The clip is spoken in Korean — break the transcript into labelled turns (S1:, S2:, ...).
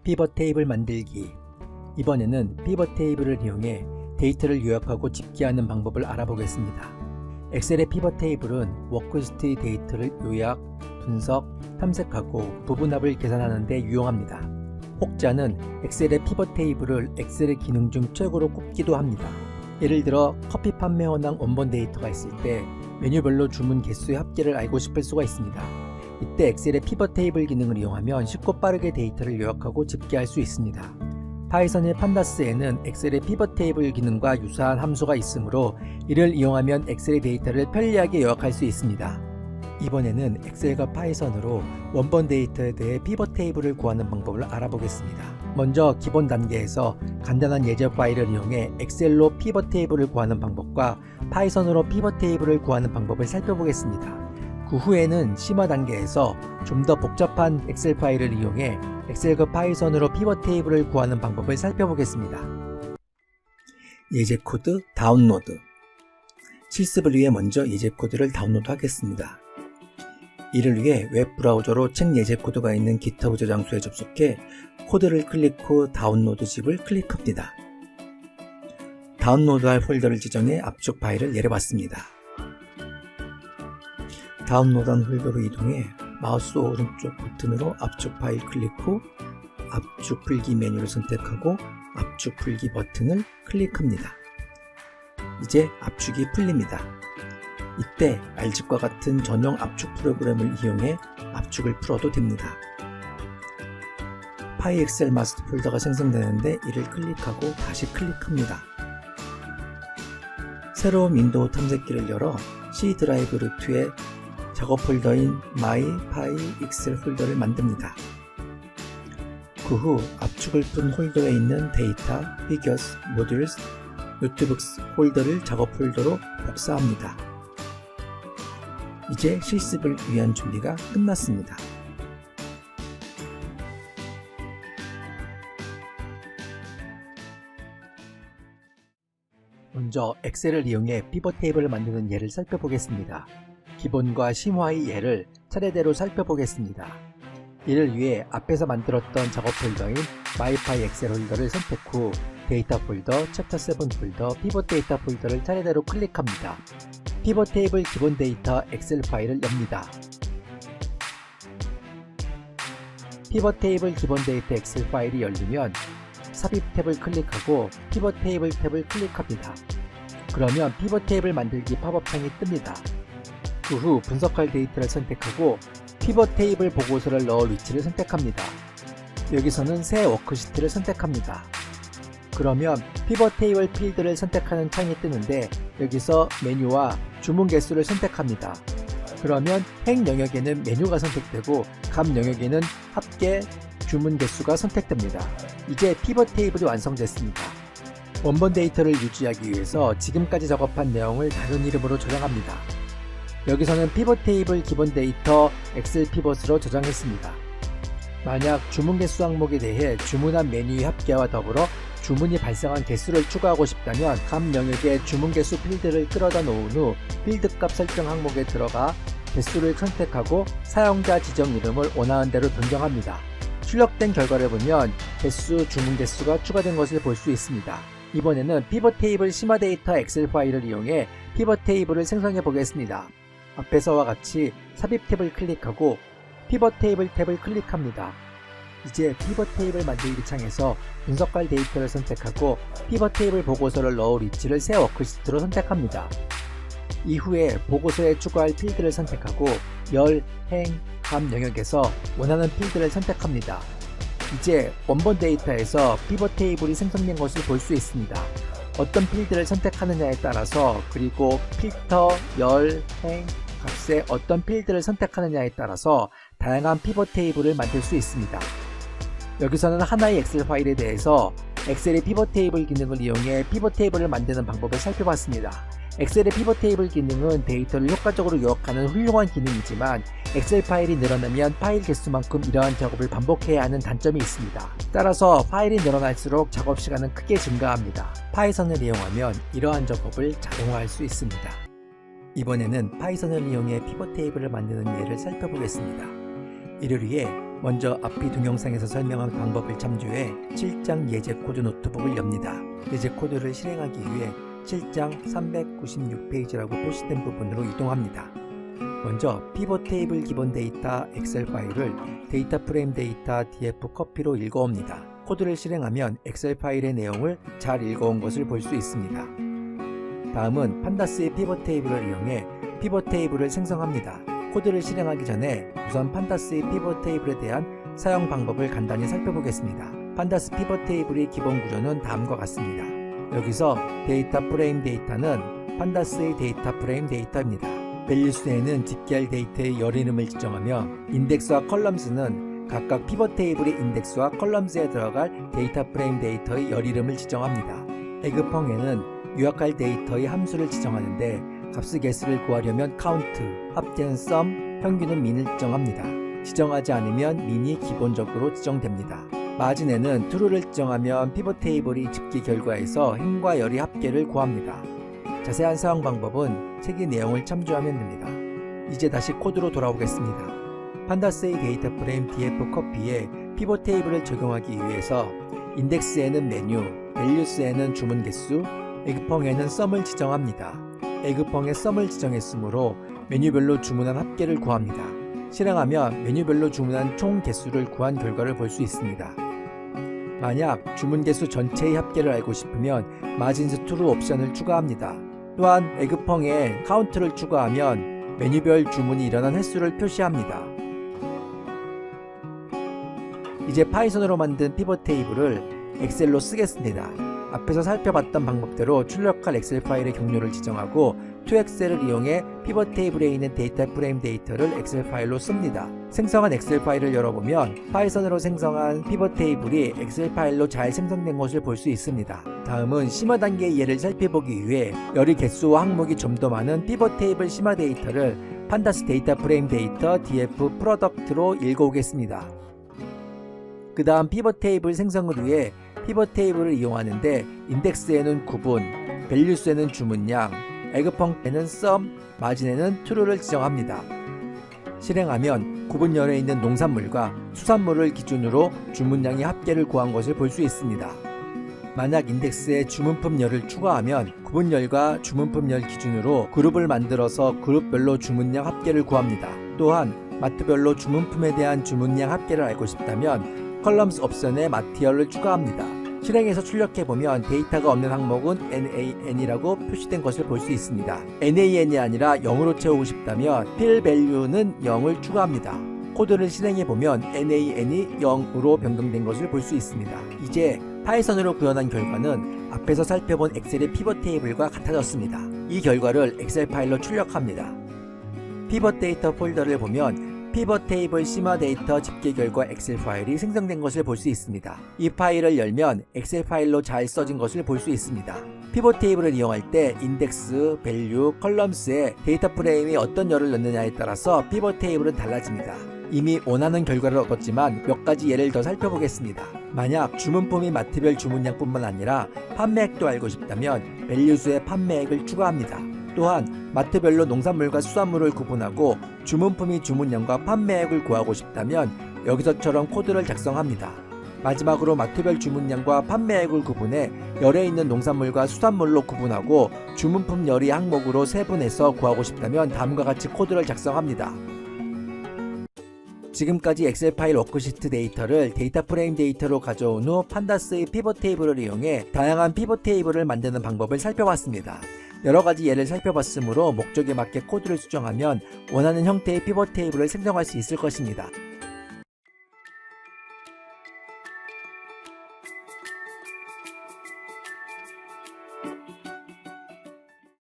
S1: 피벗 테이블 만들기. 이번에는 피벗 테이블을 이용해 데이터를 요약하고 집계하는 방법을 알아보겠습니다. 엑셀의 피벗 테이블은 워크시트의 데이터를 요약, 분석, 탐색하고 부분합을 계산하는 데 유용합니다. 혹자는 엑셀의 피벗 테이블을 엑셀의 기능 중 최고로 꼽기도 합니다. 예를 들어 커피 판매 현황 원본 데이터가 있을 때 메뉴별로 주문 개수의 합계를 알고 싶을 수가 있습니다. 이때 엑셀의 피벗 테이블 기능을 이용하면 쉽고 빠르게 데이터를 요약하고 집계할 수 있습니다. 파이썬의 판다스에는 엑셀의 피벗 테이블 기능과 유사한 함수가 있으므로 이를 이용하면 엑셀의 데이터를 편리하게 요약할 수 있습니다. 이번에는 엑셀과 파이썬으로 원본 데이터에 대해 피벗 테이블을 구하는 방법을 알아보겠습니다. 먼저 기본 단계에서 간단한 예제 파일을 이용해 엑셀로 피벗 테이블을 구하는 방법과 파이썬으로 피벗 테이블을 구하는 방법을 살펴보겠습니다. 그 후에는 심화 단계에서 좀 더 복잡한 엑셀 파일을 이용해 엑셀과 파이썬으로 피벗 테이블을 구하는 방법을 살펴보겠습니다. 예제 코드 다운로드. 실습을 위해 먼저 예제 코드를 다운로드 하겠습니다. 이를 위해 웹 브라우저로 책 예제 코드가 있는 GitHub 저장소에 접속해 코드를 클릭 후 다운로드 집을 클릭합니다. 다운로드할 폴더를 지정해 압축 파일을 내려봤습니다. 다운로드한 폴더로 이동해 마우스 오른쪽 버튼으로 압축 파일 클릭 후 압축 풀기 메뉴를 선택하고 압축 풀기 버튼을 클릭합니다. 이제 압축이 풀립니다. 이때 알집과 같은 전용 압축 프로그램을 이용해 압축을 풀어도 됩니다. 파이 엑셀 마스터 폴더가 생성되는데 이를 클릭하고 다시 클릭합니다. 새로운 윈도우 탐색기를 열어 C 드라이브 루트에 작업 폴더인 My 파이 엑셀 폴더를 만듭니다. 그 후 압축을 푼 폴더에 있는 데이터, 피겨스, 모듈스, 노트북스 폴더를 작업 폴더로 복사합니다. 이제 실습을 위한 준비가 끝났습니다. 먼저 엑셀을 이용해 피벗 테이블을 만드는 예를 살펴보겠습니다. 기본과 심화의 예를 차례대로 살펴보겠습니다. 이를 위해 앞에서 만들었던 작업 폴더인 마이파이 엑셀 폴더를 선택 후 데이터 폴더, 챕터 7 폴더, 피벗 데이터 폴더를 차례대로 클릭합니다. 피벗 테이블 기본 데이터 엑셀 파일을 엽니다. 피벗 테이블 기본 데이터 엑셀 파일이 열리면 삽입 탭을 클릭하고 피벗 테이블 탭을 클릭합니다. 그러면 피벗 테이블 만들기 팝업 창이 뜹니다. 그 후 분석할 데이터를 선택하고 피벗 테이블 보고서를 넣을 위치를 선택합니다. 여기서는 새 워크시트를 선택합니다. 그러면 피벗 테이블 필드를 선택하는 창이 뜨는데 여기서 메뉴와 주문 개수를 선택합니다. 그러면 행 영역에는 메뉴가 선택되고 감 영역에는 합계 주문 개수가 선택됩니다. 이제 피벗 테이블이 완성됐습니다. 원본 데이터를 유지하기 위해서 지금까지 작업한 내용을 다른 이름으로 저장합니다. 여기서는 피벗 테이블 기본 데이터 엑셀 피벗으로 저장했습니다. 만약 주문 개수 항목에 대해 주문한 메뉴의 합계와 더불어 주문이 발생한 개수를 추가하고 싶다면 감 영역에 주문 개수 필드를 끌어다 놓은 후 필드값 설정 항목에 들어가 개수를 선택하고 사용자 지정 이름을 원하는 대로 변경합니다. 출력된 결과를 보면 개수, 주문 개수가 추가된 것을 볼 수 있습니다. 이번에는 피벗 테이블 심화 데이터 엑셀 파일을 이용해 피벗 테이블을 생성해 보겠습니다. 앞에서와 같이 삽입 탭을 클릭하고 피벗 테이블 탭을 클릭합니다. 이제 피벗 테이블 만들기 창에서 분석할 데이터를 선택하고 피벗 테이블 보고서를 넣을 위치를 새 워크시트로 선택합니다. 이후에 보고서에 추가할 필드를 선택하고 열, 행, 감 영역에서 원하는 필드를 선택합니다. 이제 원본 데이터에서 피벗 테이블이 생성된 것을 볼 수 있습니다. 어떤 필드를 선택하느냐에 따라서 그리고 필터, 열, 행, 값에 어떤 필드를 선택하느냐에 따라서 다양한 피벗 테이블을 만들 수 있습니다. 여기서는 하나의 엑셀 파일에 대해서 엑셀의 피벗 테이블 기능을 이용해 피벗 테이블을 만드는 방법을 살펴봤습니다. 엑셀의 피벗 테이블 기능은 데이터를 효과적으로 요약하는 훌륭한 기능이지만 엑셀 파일이 늘어나면 파일 개수만큼 이러한 작업을 반복해야 하는 단점이 있습니다. 따라서 파일이 늘어날수록 작업 시간은 크게 증가합니다. 파이썬을 이용하면 이러한 작업을 자동화할 수 있습니다. 이번에는 파이썬을 이용해 피벗 테이블을 만드는 예를 살펴보겠습니다. 이를 위해 먼저 앞의 동영상에서 설명한 방법을 참조해 7장 예제 코드 노트북을 엽니다. 예제 코드를 실행하기 위해 7장 396페이지라고 표시된 부분으로 이동합니다. 먼저 피벗 테이블 기본 데이터 엑셀 파일을 데이터 프레임 데이터 df 커피로 읽어옵니다. 코드를 실행하면 엑셀 파일의 내용을 잘 읽어온 것을 볼 수 있습니다. 다음은 판다스의 피벗 테이블을 이용해 피벗 테이블을 생성합니다. 코드를 실행하기 전에 우선 판다스의 피벗 테이블에 대한 사용 방법을 간단히 살펴보겠습니다. 판다스 피벗 테이블의 기본 구조는 다음과 같습니다. 여기서 데이터 프레임 데이터는 판다스의 데이터 프레임 데이터입니다. 밸류스에는 집계할 데이터의 열 이름을 지정하며 인덱스와 컬럼스는 각각 피벗 테이블의 인덱스와 컬럼스에 들어갈 데이터 프레임 데이터의 열 이름을 지정합니다. 에그펑에는 요약할 데이터의 함수를 지정하는데 값의 개수를 구하려면 count, 합계는 sum, 평균은 min을 지정합니다. 지정하지 않으면 min이 기본적으로 지정됩니다. 마진에는 true를 지정하면 피벗 테이블이 집계 결과에서 행과 열의 합계를 구합니다. 자세한 사용 방법은 책의 내용을 참조하면 됩니다. 이제 다시 코드로 돌아오겠습니다. 판다스의 데이터 프레임 df 커피에 피벗 테이블을 적용하기 위해서 인덱스에는 메뉴, 밸류스에는 주문 개수, 에그펑에는 sum을 지정합니다. 에그펑에 sum을 지정했으므로 메뉴별로 주문한 합계를 구합니다. 실행하면 메뉴별로 주문한 총 개수를 구한 결과를 볼 수 있습니다. 만약 주문 개수 전체의 합계를 알고 싶으면 마진스 true 옵션을 추가합니다. 또한 에그펑에 count를 추가하면 메뉴별 주문이 일어난 횟수를 표시합니다. 이제 파이썬으로 만든 피벗 테이블을 엑셀로 쓰겠습니다. 앞에서 살펴봤던 방법대로 출력할 엑셀 파일의 경로를 지정하고 to엑셀을 이용해 피벗 테이블에 있는 데이터 프레임 데이터를 엑셀 파일로 씁니다. 생성한 엑셀 파일을 열어보면 파이썬으로 생성한 피벗 테이블이 엑셀 파일로 잘 생성된 것을 볼 수 있습니다. 다음은 심화 단계의 예를 살펴보기 위해 열의 개수와 항목이 좀 더 많은 피벗 테이블 심화 데이터를 판다스 데이터 프레임 데이터 df 프로덕트로 읽어오겠습니다. 그 다음 피벗 테이블 생성을 위해 피벗 테이블을 이용하는데 인덱스에는 구분, 밸류스에는 주문량, 에그펑에는 sum, 마진에는 true를 지정합니다. 실행하면 구분열에 있는 농산물과 수산물을 기준으로 주문량의 합계를 구한 것을 볼 수 있습니다. 만약 인덱스에 주문품 열을 추가하면 구분열과 주문품 열 기준으로 그룹을 만들어서 그룹별로 주문량 합계를 구합니다. 또한 마트별로 주문품에 대한 주문량 합계를 알고 싶다면 컬럼스 옵션에 마티얼을 추가합니다. 실행해서 출력해보면 데이터가 없는 항목은 NaN이라고 표시된 것을 볼 수 있습니다. NaN이 아니라 0으로 채우고 싶다면 fill value는 0을 추가합니다. 코드를 실행해보면 NaN이 0으로 변경된 것을 볼 수 있습니다. 이제 파이썬으로 구현한 결과는 앞에서 살펴본 엑셀의 피벗 테이블과 같아졌습니다. 이 결과를 엑셀 파일로 출력합니다. 피벗 데이터 폴더를 보면 피벗 테이블 심화 데이터 집계 결과 엑셀 파일이 생성된 것을 볼 수 있습니다. 이 파일을 열면 엑셀 파일로 잘 써진 것을 볼 수 있습니다. 피벗 테이블을 이용할 때 인덱스, 밸류, 컬럼스에 데이터 프레임이 어떤 열을 넣느냐에 따라서 피벗 테이블은 달라집니다. 이미 원하는 결과를 얻었지만 몇 가지 예를 더 살펴보겠습니다. 만약 주문품이 마트별 주문량뿐만 아니라 판매액도 알고 싶다면 밸류수에 판매액을 추가합니다. 또한 마트별로 농산물과 수산물을 구분하고 주문품이 주문량과 판매액을 구하고 싶다면 여기서처럼 코드를 작성합니다. 마지막으로 마트별 주문량과 판매액을 구분해 열에 있는 농산물과 수산물로 구분하고 주문품 열의 항목으로 세분해서 구하고 싶다면 다음과 같이 코드를 작성합니다. 지금까지 엑셀 파일 워크시트 데이터를 데이터 프레임 데이터로 가져온 후 판다스의 피벗 테이블을 이용해 다양한 피벗 테이블을 만드는 방법을 살펴봤습니다. 여러가지 예를 살펴봤으므로 목적에 맞게 코드를 수정하면 원하는 형태의 피벗 테이블을 생성할 수 있을 것입니다.